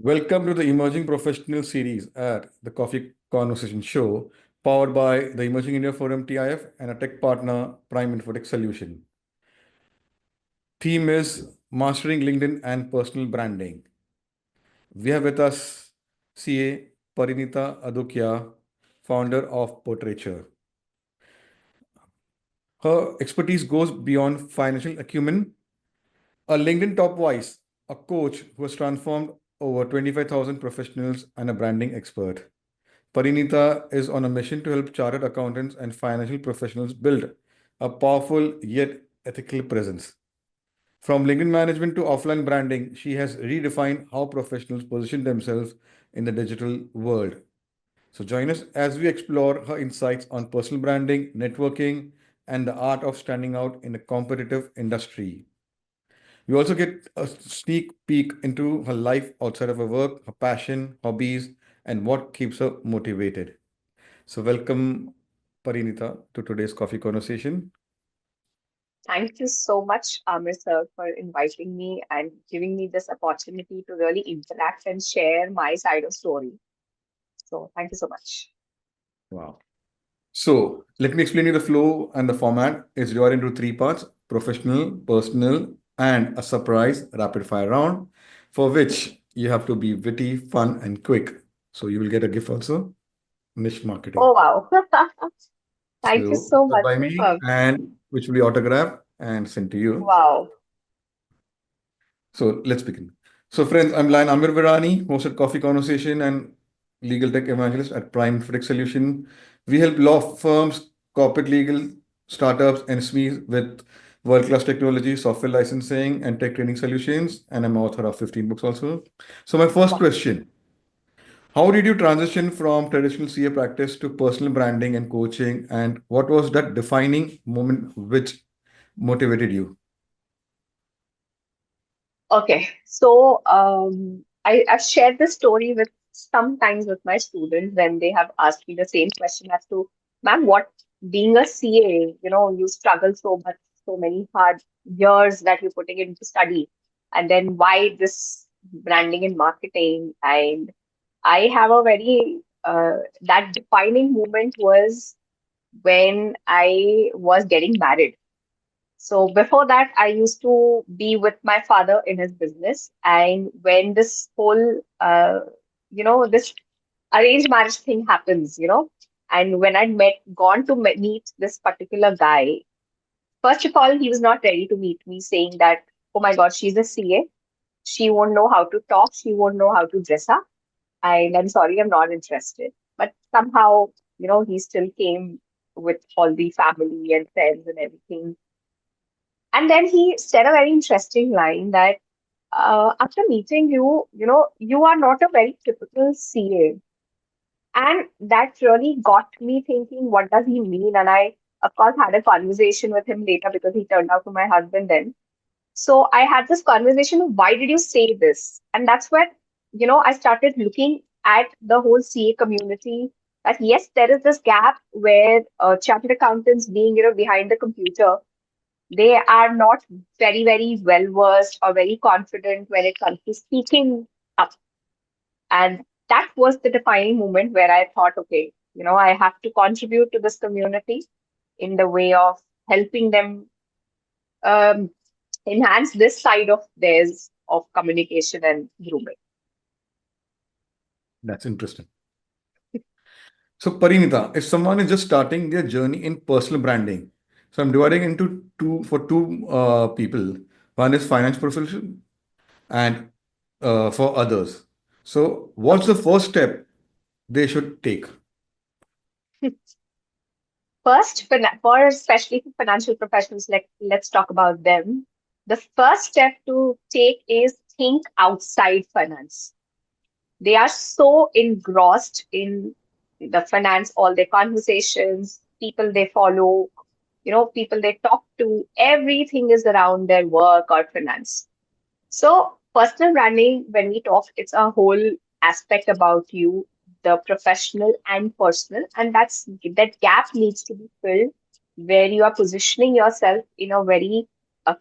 Welcome to the Emerging Professional series at the Coffee Conversation Show, powered by the Emerging India Forum TIF and a tech partner, Prime Infotech Solution. Theme is Mastering LinkedIn and Personal Branding. We have with us CA Parinita Adukia, founder of Portraiture. Her expertise goes beyond financial acumen. A LinkedIn top voice, a coach who has transformed over 25,000 professionals, and a branding expert. Parinita is on a mission to help chartered accountants and financial professionals build a powerful yet ethical presence. From LinkedIn management to offline branding, she has redefined how professionals position themselves in the digital world. So join us as we explore her insights on personal branding, networking, and the art of standing out in a competitive industry. We also get a sneak peek into her life outside of her work, her passion, hobbies, and what keeps her motivated. So, welcome, Parinita, to today's coffee conversation. Thank you so much, Amir sir, for inviting me and giving me this opportunity to really interact and share my side of story. So thank you so much. Wow. So, let me explain you the flow and the format. It's divided into three parts: professional, personal, and a surprise rapid fire round, for which you have to be witty, fun, and quick. So, you will get a gift also, niche marketing. Oh wow. Thank you So, so much. by me, and which will be autographed and sent to you. Wow. So let's begin. So, friends, I'm Lion Amir Virani, host at Coffee Conversation and legal tech evangelist at Prime Infotech Solution. We help law firms, corporate legal, startups, and SMEs with world-class technology, software licensing, and tech training solutions. And I'm author of 15 books also. So, my first Wow. question: how did you transition from traditional CA practice to personal branding and coaching? And what was that defining moment which motivated you? Okay. I've shared this story with sometimes with my students when they have asked me the same question as to, ma'am, what being a CA, you struggle so much, so many hard years that you're putting into study. And then why this branding and marketing? And I have a very, that defining moment was when I was getting married. So before that, I used to be with my father in his business. And when this whole, this arranged marriage thing happens, and when gone to meet this particular guy, first of all, he was not ready to meet me, saying that, oh my God, she's a CA. She won't know how to talk. She won't know how to dress up. And I'm sorry, I'm not interested. But somehow, he still came with all the family and friends and everything. And then he said a very interesting line that after meeting you, you are not a very typical CA. And that really got me thinking, what does he mean? And I, of course, had a conversation with him later because he turned out to my husband then. So I had this conversation of why did you say this? And that's where, I started looking at the whole CA community that yes, there is this gap where chartered accountants being, behind the computer, they are not very, very well versed or very confident when it comes to speaking up. And that was the defining moment where I thought, okay, I have to contribute to this community in the way of helping them um, enhance this side of theirs of communication and grooming. That's interesting. So, Parinita, if someone is just starting their journey in personal branding, so I'm dividing into two people. One is finance professional and for others. So, what's Okay. the first step they should take? First, for especially for financial professionals, like let's talk about them. The first step to take is think outside finance. They are so engrossed in the finance, all their conversations, people they follow, people they talk to, everything is around their work or finance. So, personal branding, when we talk, it's a whole aspect about you, the professional and personal, and that gap needs to be filled where you are positioning yourself in a very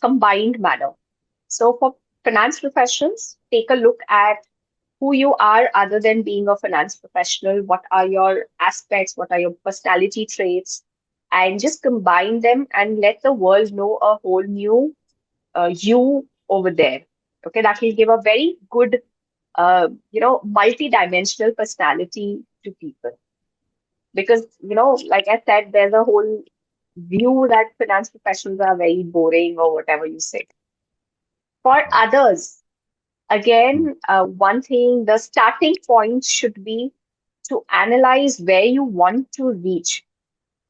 combined manner. So, for finance professionals, take a look at who you are other than being a finance professional, what are your aspects, what are your personality traits, and just combine them and let the world know a whole new you over there. Okay, that will give a very good, multi-dimensional personality to people. Because, like I said, there's a whole view that finance professionals are very boring or whatever you say. For others, again, one thing, the starting point should be to analyze where you want to reach.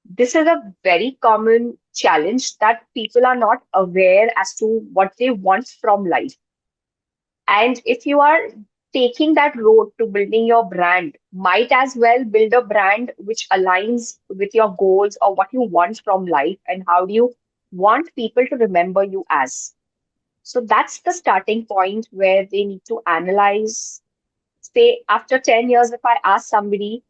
This is a very common challenge that people are not aware as to what they want from life. And if you are taking that road to building your brand, might as well build a brand which aligns with your goals or what you want from life and how do you want people to remember you as. So that's the starting point where they need to analyze. Say, after 10 years, if I ask somebody,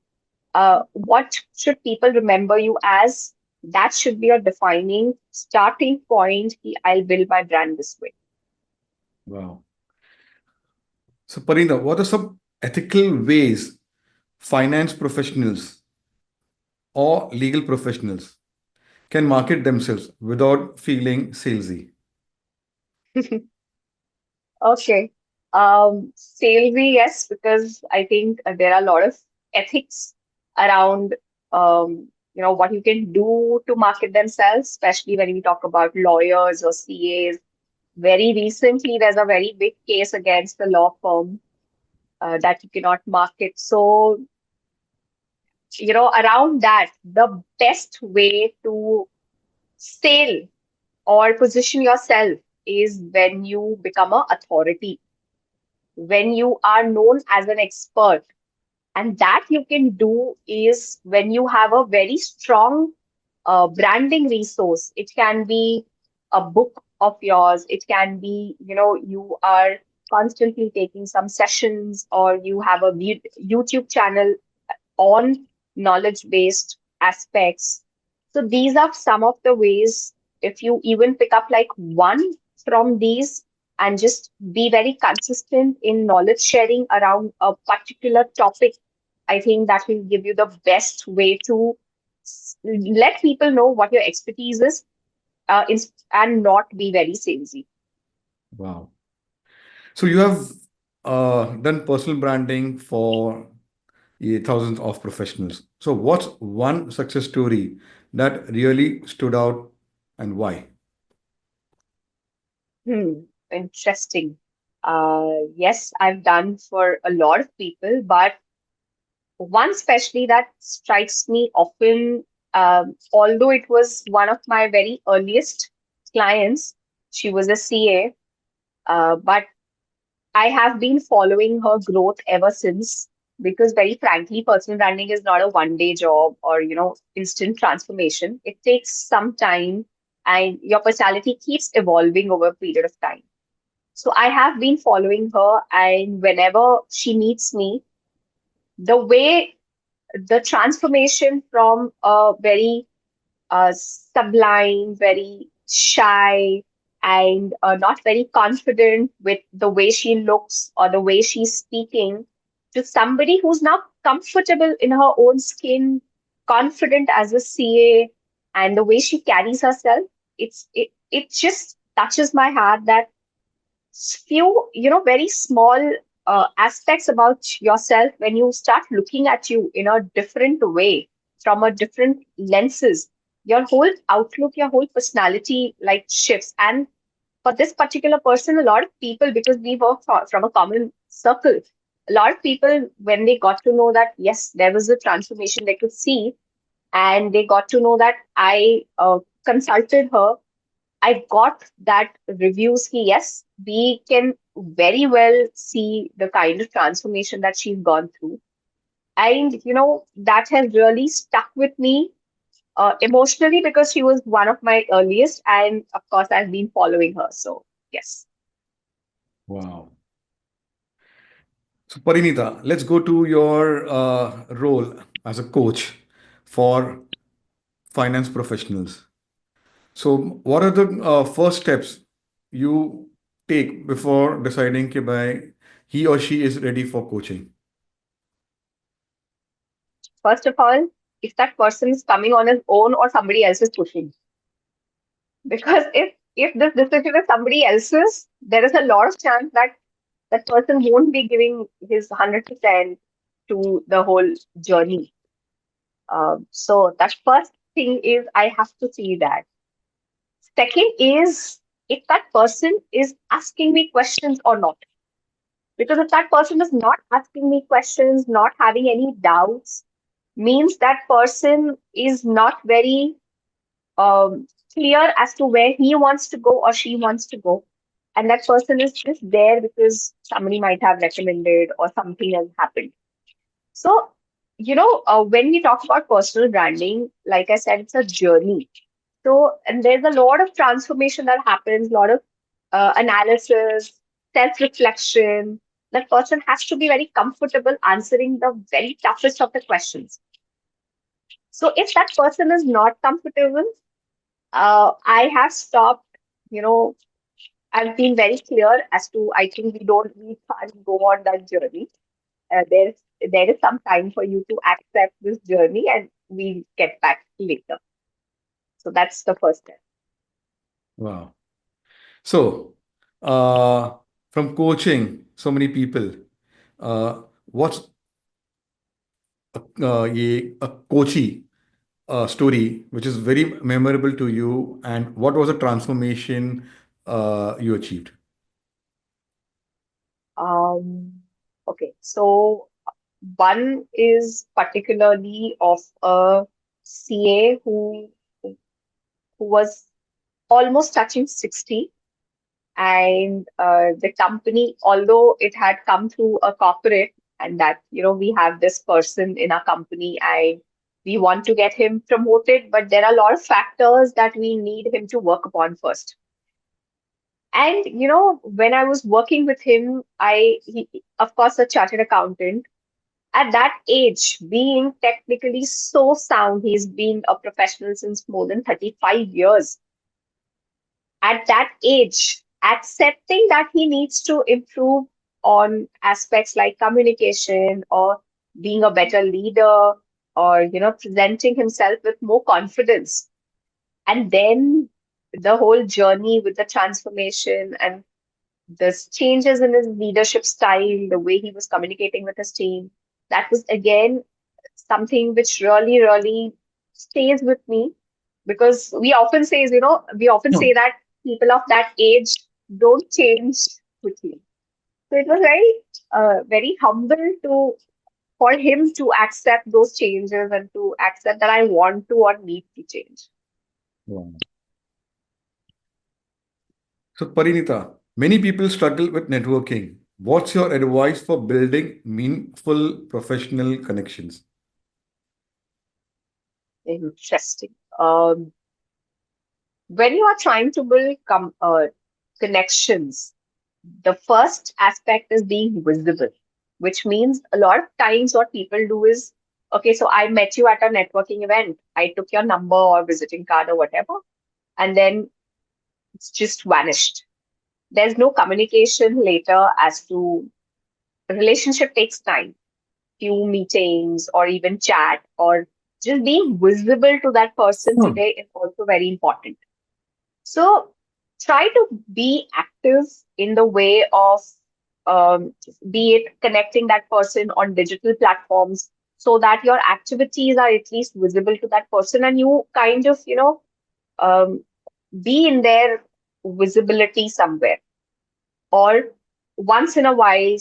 what should people remember you as? That should be a defining starting point. I'll build my brand this way. Wow. So, Parina, what are some ethical ways finance professionals or legal professionals can market themselves without feeling salesy? Okay. Salesy, yes, because I think there are a lot of ethics around, what you can do to market themselves, especially when we talk about lawyers or CAs. Very recently, there's a very big case against the law firm that you cannot market. So, around that, the best way to sell or position yourself is when you become a authority, when you are known as an expert. And that you can do is when you have a very strong branding resource. It can be a book of yours, it can be, you are constantly taking some sessions, or you have a YouTube channel on knowledge based aspects. So these are some of the ways. If you even pick up like one from these and just be very consistent in knowledge sharing around a particular topic, I think that will give you the best way to let people know what your expertise is, and not be very salesy. Wow. So, you have done personal branding for thousands of professionals. So, what's one success story that really stood out and why? Interesting. Yes, I've done for a lot of people, but one especially that strikes me often, although it was one of my very earliest clients, she was a CA, but I have been following her growth ever since, because very frankly, personal branding is not a one-day job or, instant transformation. It takes some time and your personality keeps evolving over a period of time. So I have been following her, and whenever she meets me, the way the transformation from a very sublime, very shy, and not very confident with the way she looks or the way she's speaking, to somebody who's now comfortable in her own skin, confident as a CA, and the way she carries herself, it just touches my heart that few, very small aspects about yourself, when you start looking at you in a different way, from a different lenses, your whole outlook, your whole personality like shifts. And for this particular person, a lot of people, because we work from a common circle, a lot of people, when they got to know that, yes, there was a transformation they could see, and they got to know that I consulted her, I got that reviews. Yes, we can very well see the kind of transformation that she's gone through. And, that has really stuck with me emotionally, because she was one of my earliest. And of course, I've been following her. So, yes. Wow. So, Parinita, let's go to your role as a coach for finance professionals. So, what are the first steps you take before deciding कि भाई he or she is ready for coaching? First of all, if that person is coming on his own or somebody else is pushing. Because if this decision is somebody else's, there is a lot of chance that that person won't be giving his 100% to the whole journey. So that first thing is I have to see that. Second is if that person is asking me questions or not. Because if that person is not asking me questions, not having any doubts, means that person is not very clear as to where he wants to go or she wants to go. And that person is just there because somebody might have recommended or something has happened. So, when we talk about personal branding, like I said, it's a journey. So, and there's a lot of transformation that happens, a lot of analysis, self reflection. That person has to be very comfortable answering the very toughest of the questions. So, if that person is not comfortable, I have stopped, you know, I've been very clear as to I think we can't go on that journey. There is some time for you to accept this journey and we'll get back later. So that's the first step. Wow. So, uh, from coaching so many people, what's a coachy story which is very memorable to you, and what was the transformation you achieved? Um, okay, so one is particularly of a CA who was almost touching 60, and the company, although it had come through a corporate, and that we have this person in our company and we want to get him promoted, but there are a lot of factors that we need him to work upon first. And when I was working with him, he, of course, a chartered accountant. At that age, being technically so sound, he's been a professional since more than 35 years. At that age, accepting that he needs to improve on aspects like communication or being a better leader or presenting himself with more confidence, and then the whole journey with the transformation and the changes in his leadership style, the way he was communicating with his team, that was again something which really, really stays with me, because we often Hmm. say that people of that age don't change quickly. So it was very humble for him to accept those changes and to accept that I want to or need to change. Wow. So, Parinita, many people struggle with networking. What's your advice for building meaningful professional connections? Interesting. When you are trying to build connections, the first aspect is being visible, which means a lot of times what people do is, okay, so I met you at a networking event, I took your number or visiting card or whatever, and then it's just vanished. There's no communication later as to relationship takes time, few meetings or even chat or just being visible to that person Hmm. today is also very important. So try to be active in the way of be it connecting that person on digital platforms so that your activities are at least visible to that person and you kind of, um, be in their visibility somewhere. Or once in a while,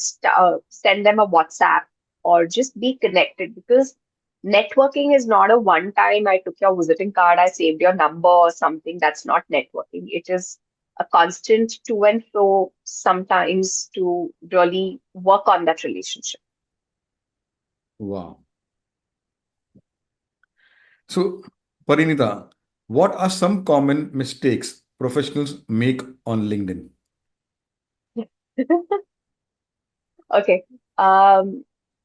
send them a WhatsApp or just be connected, because networking is not a one time I took your visiting card, I saved your number or something. That's not networking. It is a constant to and fro sometimes to really work on that relationship. Wow. So, Parinita, what are some common mistakes professionals make on LinkedIn? Okay.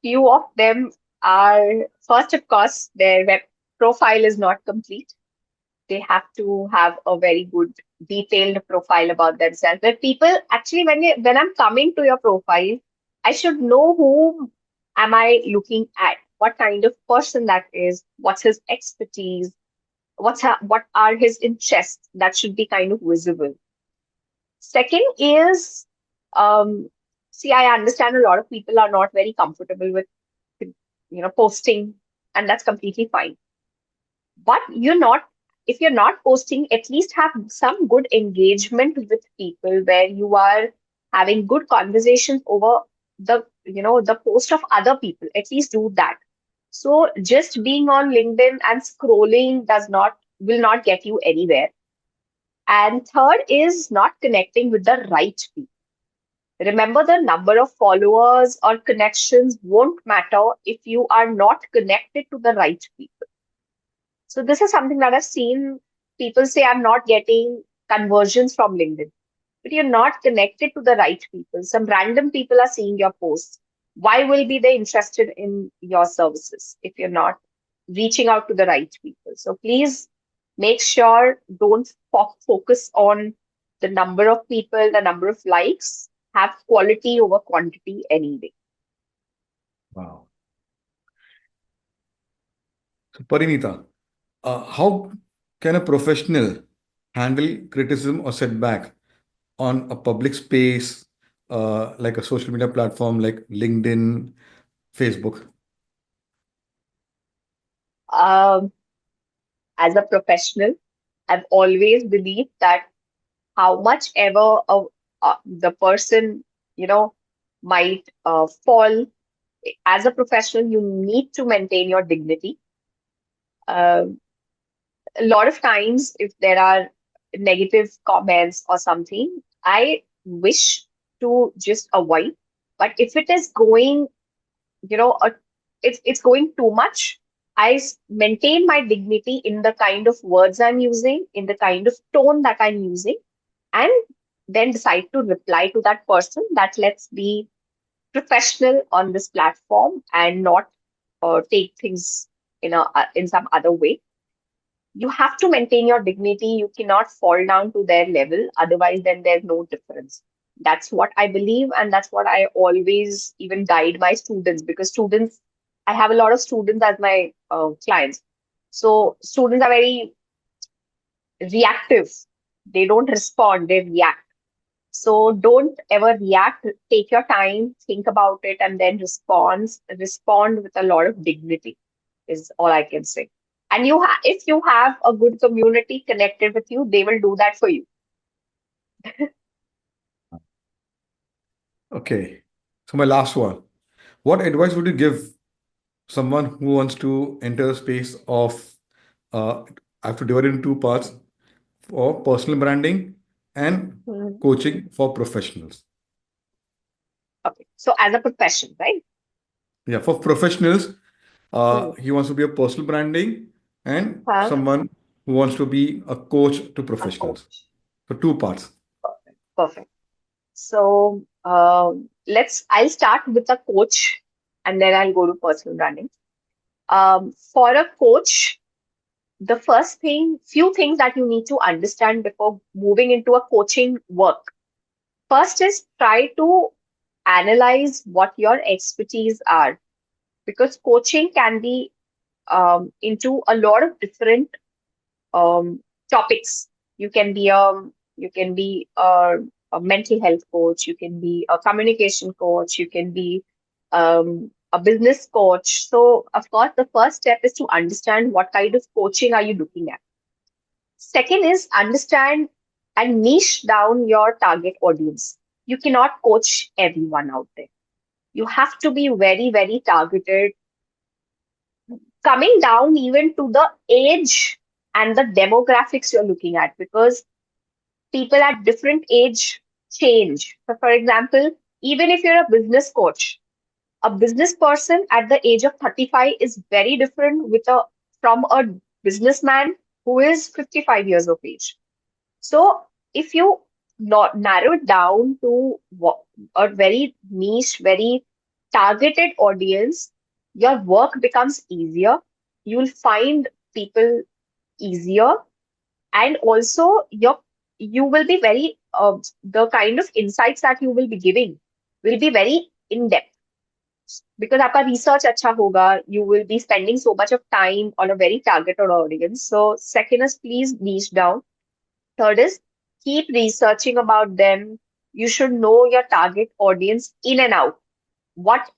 Few of them are, first, of course, their web profile is not complete. They have to have a very good detailed profile about themselves. But people actually, when I'm coming to your profile, I should know whom am I looking at, what kind of person that is, what's his expertise, what are his interests. That should be kind of visible. Second is, um, see, I understand a lot of people are not very comfortable with, posting, and that's completely fine. But if you're not posting, at least have some good engagement with people where you are having good conversations over the post of other people. At least do that. So just being on LinkedIn and scrolling will not get you anywhere. And third is not connecting with the right people. Remember, the number of followers or connections won't matter if you are not connected to the right people. So this is something that I've seen people say, I'm not getting conversions from LinkedIn, but you're not connected to the right people. Some random people are seeing your posts. Why will be they interested in your services if you're not reaching out to the right people? So please make sure, don't focus on the number of people, the number of likes. Have quality over quantity anyway. Wow. So, Parinita, how can a professional handle criticism or setback on a public space, like a social media platform like LinkedIn, Facebook? Um, as a professional, I've always believed that how much ever the person, you know, might fall, as a professional, you need to maintain your dignity. Um a lot of times, if there are negative comments or something, I wish to just avoid. But if it is going, you know, it's going too much, maintain my dignity in the kind of words I'm using, in the kind of tone that I'm using, and then decide to reply to that person that let's be professional on this platform and not take things in some other way. You have to maintain your dignity. You cannot fall down to their level. Otherwise, then there's no difference. That's what I believe. And that's what I always even guide my students, because I have a lot of students as my clients. So students are very reactive. They don't respond, they react. So don't ever react. Take your time, think about it, and then respond with a lot of dignity is all I can say. And if you have a good community connected with you, they will do that for you. Okay. So, my last one. What advice would you give someone who wants to enter a space of, I have to divide it into two parts, for personal branding and Mhm. coaching for professionals? Okay. So as a profession, right? Yeah, for professionals, Hmm. he wants to be a personal branding and Have someone who wants to be a coach to a professionals. coach. So, two parts. Perfect. Perfect. So I'll start with a coach and then I'll go to personal branding. For a coach, the few things that you need to understand before moving into a coaching work. First is try to analyze what your expertise are, because coaching can be into a lot of different um, topics. You can be a mental health coach. You can be a communication coach. You can be a business coach. So, of course, the first step is to understand what kind of coaching are you looking at. Second is understand and niche down your target audience. You cannot coach everyone out there. You have to be very, very targeted, coming down even to the age and the demographics you're looking at, because people at different age change. So, for example, even if you're a business coach, a business person at the age of 35 is very different from a businessman who is 55 years of age. So if you not narrow it down to a very niche, very targeted audience, your work becomes easier. You'll find people easier, and also you will be very the kind of insights that you will be giving will be very in depth. Because आपका research अच्छा होगा, you will be spending so much of time on a very targeted audience. So second is please niche down. Third is keep researching about them. You should know your target audience in and out. What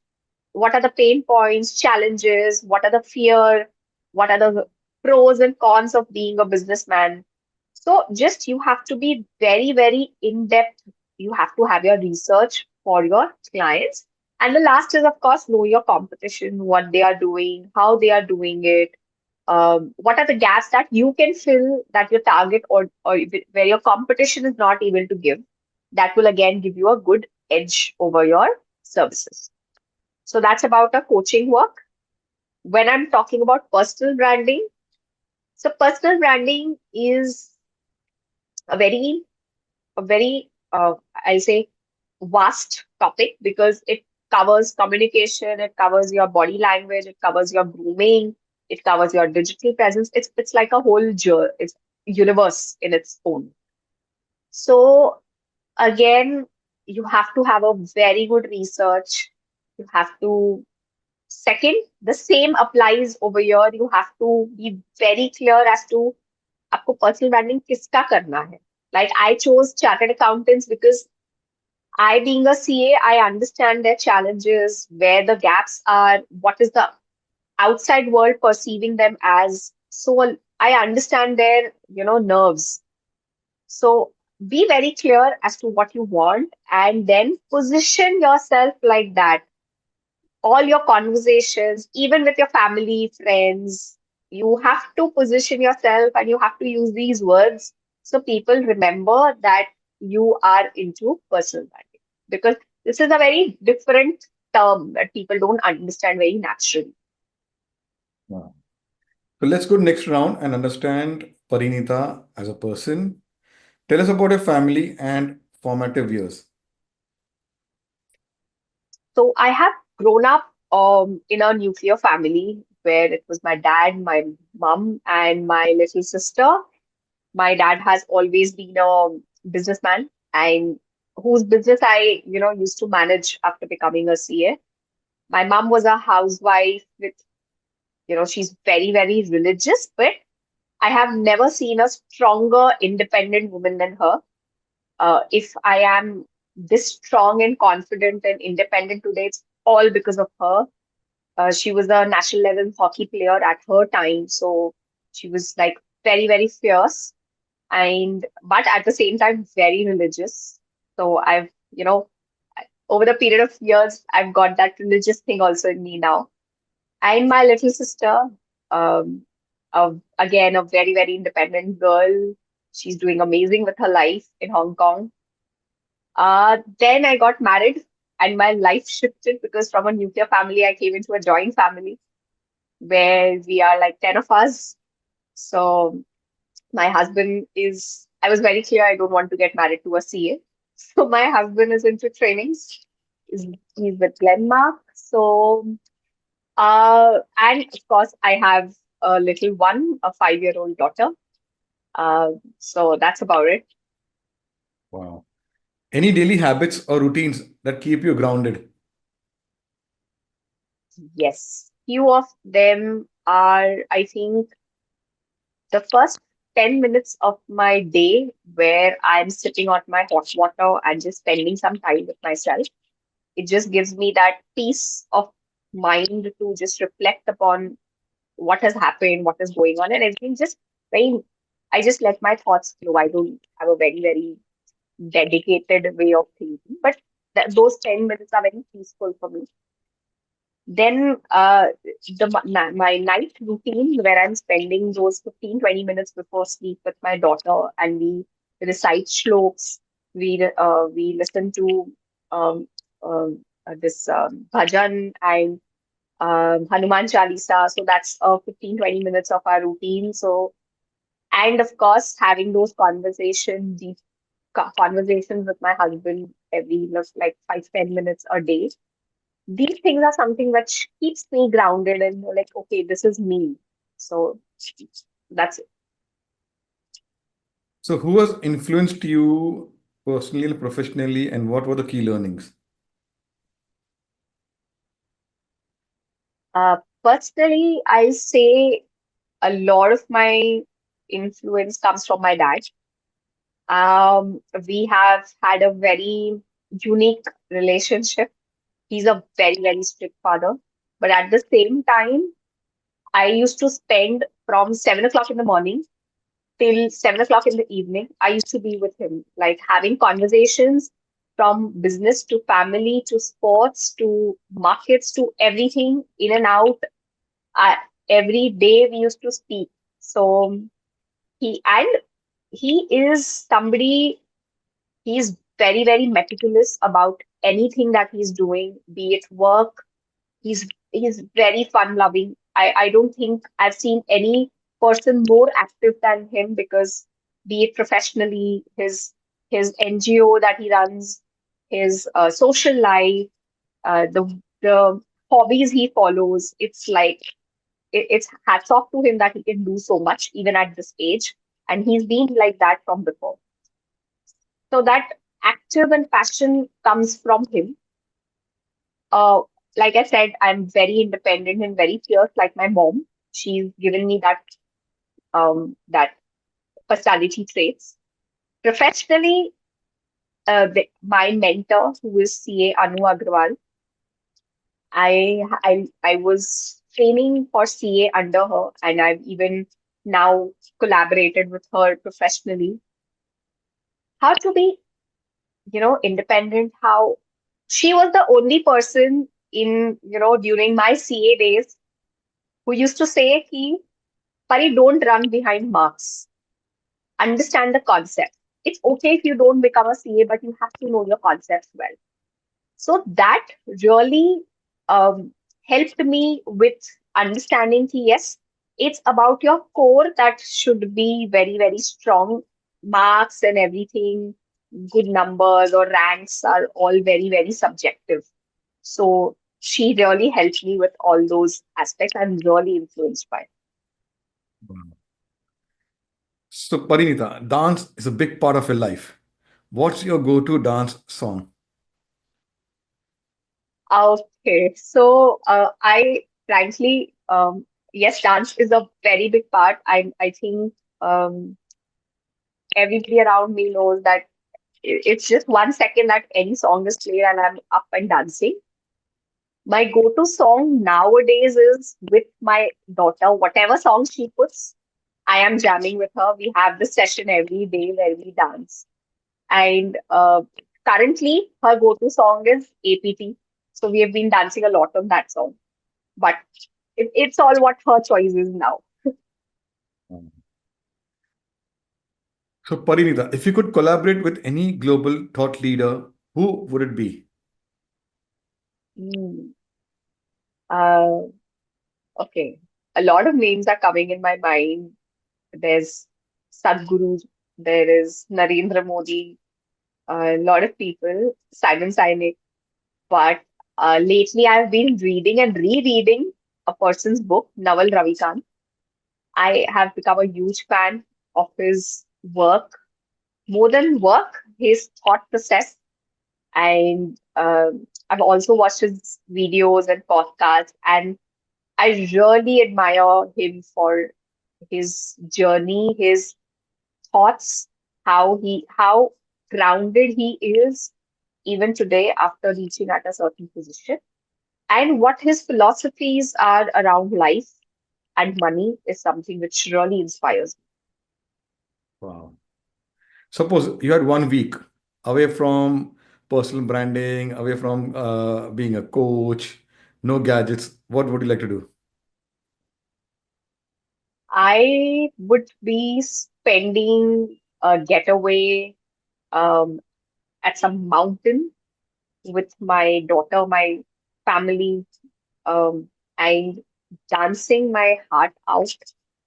what are the pain points, challenges, what are the fear, what are the pros and cons of being a businessman. So just you have to be very, very in depth. You have to have your research for your clients. And the last is, of course, know your competition, what they are doing, how they are doing it, what are the gaps that you can fill that your target or where your competition is not able to give. That will again give you a good edge over your services. So that's about a coaching work. When I'm talking about personal branding, so personal branding is a very I say vast topic because it covers communication, it covers your body language, it covers your grooming, it covers your digital presence. It's like a whole it's universe in its own. So again, you have to have a very good research. You have to Second, the same applies over here. You have to be very clear as to आपको personal branding किसका करना है. Like I chose chartered accountants because I, being a CA, I understand their challenges, where the gaps are, what is the outside world perceiving them as. So I understand their, nerves. So be very clear as to what you want and then position yourself like that. All your conversations, even with your family, friends, you have to position yourself and you have to use these words so people remember that you are into personal branding. Because this is a very different term that people don't understand very naturally. Wow. So let's go next round and understand Parinita as a person. Tell us about your family and formative years. So I have grown up in a nuclear family where it was my dad, my mom, and my little sister. My dad has always been a businessman and whose business I, used to manage after becoming a CA. My mom was a housewife with, she's very, very religious, but I have never seen a stronger, independent woman than her. If I am this strong and confident and independent today, it's all because of her. She was a national level hockey player at her time, so she was like very, very fierce and but at the same time very religious. So I've, over the period of years, I've got that religious thing also in me now. And my little sister, um, again a very, very independent girl. She's doing amazing with her life in Hong Kong. Then I got married and my life shifted because from a nuclear family I came into a joint family where we are like 10 of us. So my husband is, I was very clear I don't want to get married to a CA. So my husband is into trainings. He's with Glenmark. So, and of course, I have a little one, a 5-year-old daughter. So that's about it. Wow. Any daily habits or routines that keep you grounded? Yes. Few of them are, I think, the first 10 minutes of my day where I'm sipping on my hot water and just spending some time with myself. It just gives me that peace of mind to just reflect upon what has happened, what is going on, and everything. Just very, I just let my thoughts flow. I don't have a very, very dedicated way of thinking, but those 10 minutes are very peaceful for me. Then my night routine where I'm spending those 15-20 minutes before sleep with my daughter and we recite shloks, we listen to um, this bhajan and Hanuman Chalisa. So that's 15-20 minutes of our routine. So, and of course, having those deep conversations with my husband every like 5-10 minutes a day. These things are something which keeps me grounded and like, okay, this is me. So that's it. So, who has influenced you personally and professionally, and what were the key learnings? Personally, I say a lot of my influence comes from my dad. We have had a very unique relationship. He's a very, very strict father. But at the same time, I used to spend from 7 o'clock in the morning till 7 o'clock in the evening. I used to be with him, like having conversations from business to family to sports to markets to everything in and out. I, every day we used to speak. So and he is somebody, he's very, very meticulous about anything that he's doing, be it work. He's very fun loving. I don't think I've seen any person more active than him, because be it professionally, his NGO that he runs, his social life, the hobbies he follows, it's like it's hats off to him that he can do so much even at this age, and he's been like that from before. So that active and passion comes from him. Uh, like I said, I'm very independent and very fierce, like my mom. She's given me that personality traits. Professionally, my mentor, who is CA Anu Agrawal, I was training for CA under her, and I've even now collaborated with her professionally. How to be, independent, how she was the only person in, during my CA days who used to say, "Ki, Pari, don't run behind marks. Understand the concept. It's okay if you don't become a CA, but you have to know your concepts well." So that really helped me with understanding that yes, it's about your core that should be very, very strong. Marks and everything, good numbers or ranks are all very, very subjective. So she really helped me with all those aspects. I'm really influenced by. Wow. So, Parinita, dance is a big part of your life. What's your go-to dance song? Okay, so I frankly, yes, dance is a very big part. I think everybody around me knows that it's just 1 second that any song is played and I'm up and dancing. My go-to song nowadays is with my daughter. Whatever song she puts, I am jamming with her. We have this session every day where we dance. And currently, her go-to song is APT. So we have been dancing a lot on that song. But it's all what her choice is now. Mm. So, Parinita, if you could collaborate with any global thought leader, who would it be? Hmm. Uh, okay. A lot of names are coming in my mind. There's Sadhguru, there is Narendra Modi, a lot of people, Simon Sinek. But lately, I've been reading and rereading a person's book, Naval Ravikant. I have become a huge fan of his work. More than work, his thought process. And I've also watched his videos and podcasts, and I really admire him for his journey, his thoughts, how grounded he is even today after reaching at a certain position, and what his philosophies are around life and money is something which really inspires me. Wow. Suppose you had 1 week away from personal branding, away from being a coach, no gadgets. What would you like to do? I would be spending a getaway um, at some mountain with my daughter, my family, and dancing my heart out,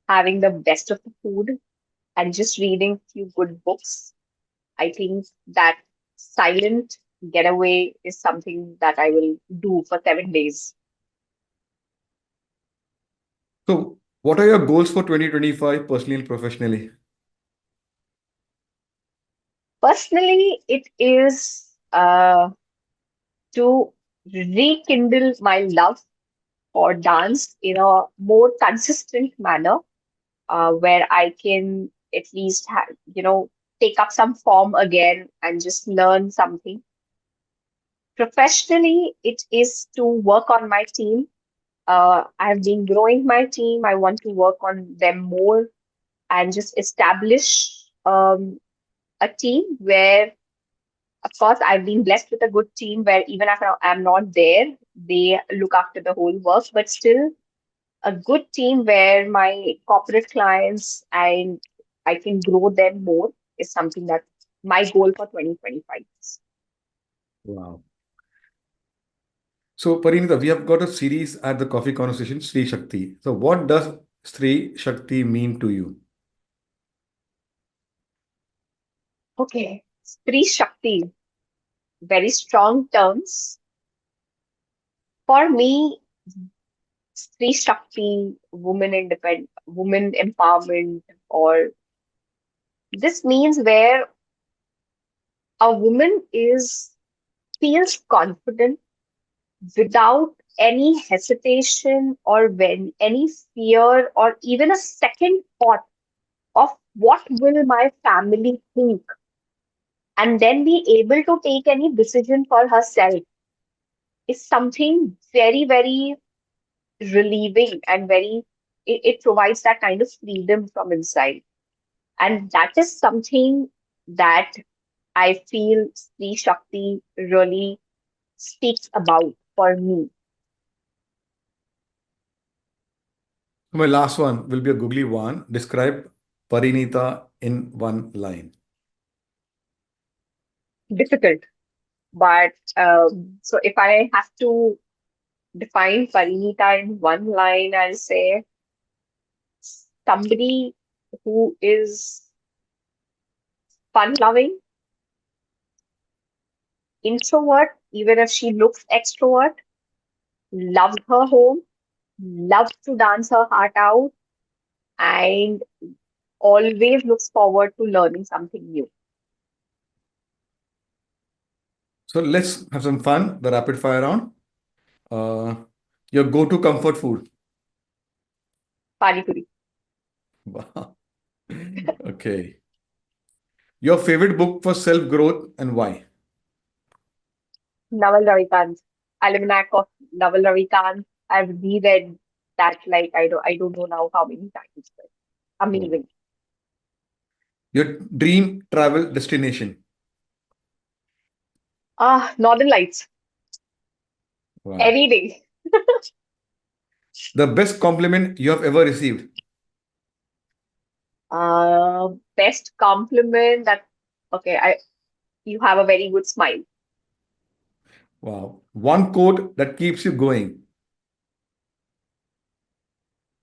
having the best of the food, and just reading few good books. I think that silent getaway is something that I will do for 7 days. So, what are your goals for 2025, personally and professionally? Personally, it is to rekindle my love or dance in a more consistent manner, where I can at least take up some form again and just learn something. Professionally, it is to work on my team. I've been growing my team. I want to work on them more and just establish a team where, of course, I've been blessed with a good team where even if I'm not there, they look after the whole work, but still a good team where my corporate clients and I can grow them more is something that my goal for 2025 is. Wow. So, Parinita, we have got a series at the Coffee Conversation, Sri Shakti. So, what does Sri Shakti mean to you? Okay. Three Shakti, very strong terms. For me, Sri Shakti, woman empowerment, or this means where a woman is feels confident without any hesitation or when any fear or even a second thought of what will my family think, and then be able to take any decision for herself is something very, very relieving and it provides that kind of freedom from inside. And that is something that I feel Sri Shakti really speaks about for me. So, my last one will be a googly one. Describe Parinita in one line. Difficult. But so if I have to define Parinita in one line, I'll say somebody who is fun loving, introvert, even if she looks extrovert, loves her home, loves to dance her heart out, and always looks forward to learning something new. So, let's have some fun. The rapid fire round. Uh, your go-to comfort food. Pani puri. Wow. Okay. Your favorite book for self-growth and why? Naval Ravikant. Almanac of Naval Ravikant. I've reread that like I don't know now how many times, but Wow. amazing. Your dream travel destination. Northern Lights. Wow. Any day. The best compliment you have ever received. Best compliment that okay, I you have a very good smile. Wow. One quote that keeps you going.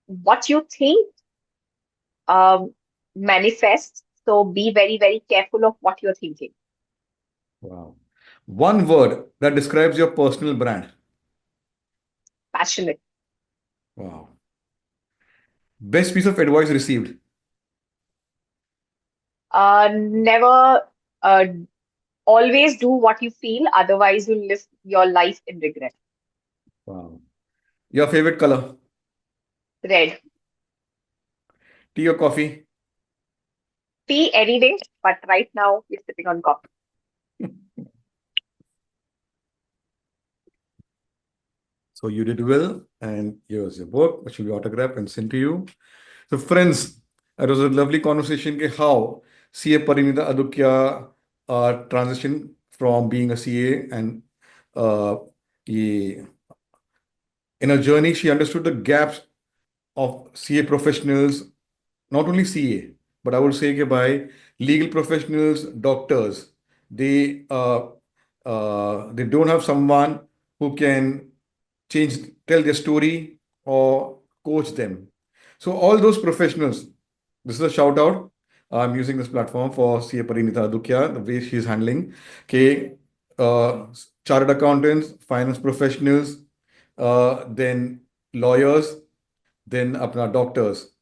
What you think um manifests. So be very, very careful of what you're thinking. Wow. One word that describes your personal brand. Passionate. Wow. Best piece of advice received. Never always do what you feel, otherwise you'll live your life in regret. Wow. Your favorite color. Red. Tea or coffee. Tea any day, but right now we're sipping on coffee. So you did well, and here's your book, which will be autographed and sent to you. So, friends, it was a lovely conversation. How CA Parinita Adukia transitioned from being a CA and uh, ye- in her journey, she understood the gaps of CA professionals, not only CA, but I would say कि by legal professionals, doctors, they they don't have someone who can change, tell their story or coach them. So all those professionals, this is a shout out. I'm using this platform for CA Parinita Adukia, the way she's handling. Okay, uh, chartered accountants, finance professionals, then lawyers, then apna doctors.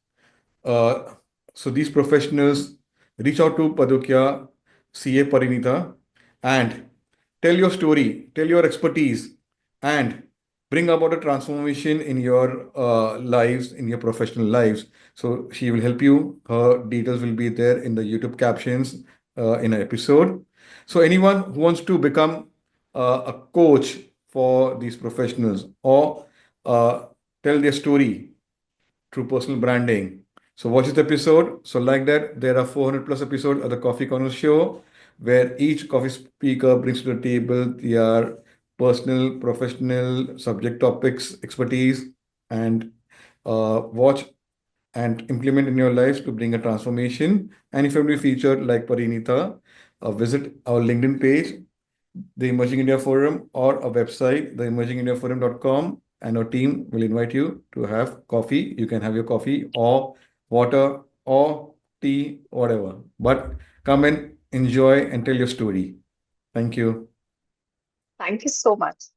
Uh, so these professionals reach out to Padukia, CA Parinita, and tell your story, tell your expertise, and bring about a transformation in your lives, in your professional lives. So she will help you. Her details will be there in the YouTube captions in an episode. So anyone who wants to become a coach for these professionals or uh, tell their story through personal branding. So watch this episode. So like that, there are 400 plus episodes of the Coffee Corner show where each coffee speaker brings to the table their personal, professional, subject topics, expertise, and watch and implement in your lives to bring a transformation. And if you want to be featured like Parinita, visit our LinkedIn page, the Emerging India Forum, or a website, theemergingindiaforum.com, and our team will invite you to have coffee. You can have your coffee or water or tea, whatever. But come and enjoy and tell your story. Thank you. Thank you so much.